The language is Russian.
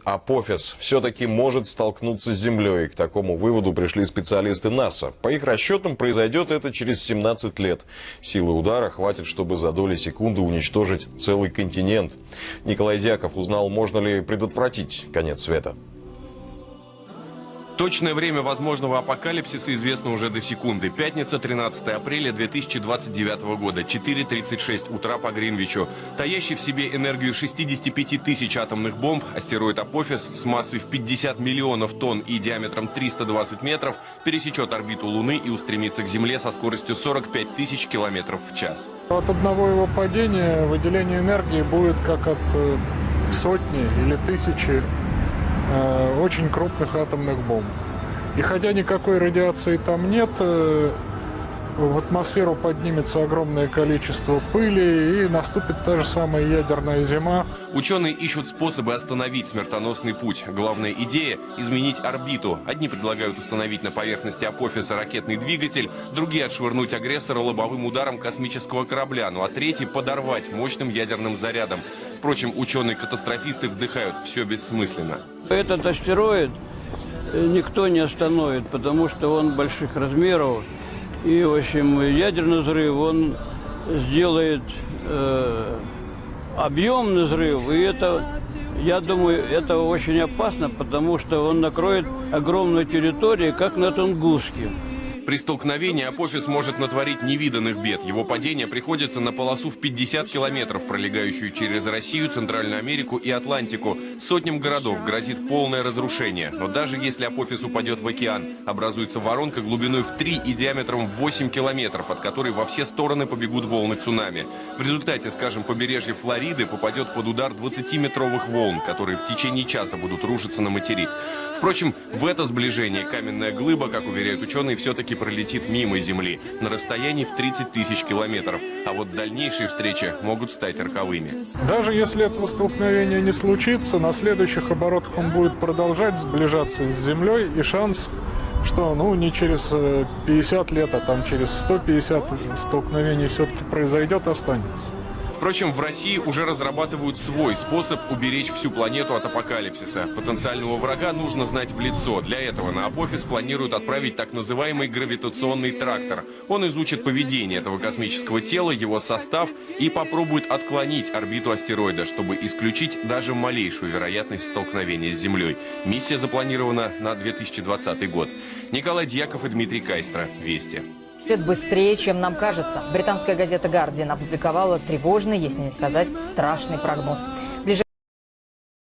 Апофис все-таки может столкнуться с Землей. К такому выводу пришли специалисты НАСА. По их расчетам, произойдет это через 17 лет. Силы удара хватит, чтобы за доли секунды уничтожить целый континент. Николай Дьяков узнал, можно ли предотвратить конец света. Точное время возможного апокалипсиса известно уже до секунды. Пятница, 13 апреля 2029 года, 4:36 утра по Гринвичу. Таящий в себе энергию 65 тысяч атомных бомб, астероид Апофис с массой в 50 миллионов тонн и диаметром 320 метров пересечет орбиту Луны и устремится к Земле со скоростью 45 тысяч километров в час. От одного его падения выделение энергии будет как от сотни или тысячи очень крупных атомных бомб. И хотя никакой радиации там нет, в атмосферу поднимется огромное количество пыли и наступит та же самая ядерная зима. Ученые ищут способы остановить смертоносный путь. Главная идея – изменить орбиту. Одни предлагают установить на поверхности Апофиса ракетный двигатель, другие – отшвырнуть агрессора лобовым ударом космического корабля, ну а третий – подорвать мощным ядерным зарядом. Впрочем, ученые-катастрофисты вздыхают, все бессмысленно. Этот астероид никто не остановит, потому что он больших размеров. И, в общем, ядерный взрыв, он сделает объемный взрыв. И это, я думаю, это очень опасно, потому что он накроет огромную территорию, как на Тунгуске. При столкновении Апофис может натворить невиданных бед. Его падение приходится на полосу в 50 километров, пролегающую через Россию, Центральную Америку и Атлантику. Сотням городов грозит полное разрушение. Но даже если Апофис упадет в океан, образуется воронка глубиной в 3 и диаметром в 8 километров, от которой во все стороны побегут волны цунами. В результате, скажем, побережье Флориды попадет под удар 20-метровых волн, которые в течение часа будут рушиться на материк. Впрочем, в это сближение каменная глыба, как уверяют ученые, все-таки пролетит мимо Земли на расстоянии в 30 тысяч километров. А вот дальнейшие встречи могут стать роковыми. Даже если этого столкновения не случится, на следующих оборотах он будет продолжать сближаться с Землей, и шанс, что не через 50 лет, а там через 150 столкновений все-таки произойдет, останется. Впрочем, в России уже разрабатывают свой способ уберечь всю планету от апокалипсиса. Потенциального врага нужно знать в лицо. Для этого на Апофис планируют отправить так называемый гравитационный трактор. Он изучит поведение этого космического тела, его состав и попробует отклонить орбиту астероида, чтобы исключить даже малейшую вероятность столкновения с Землей. Миссия запланирована на 2020 год. Николай Дьяков и Дмитрий Кайстра. Вести. Быстрее, чем нам кажется. Британская газета «Гардиан» опубликовала тревожный, если не сказать страшный прогноз. В ближайшее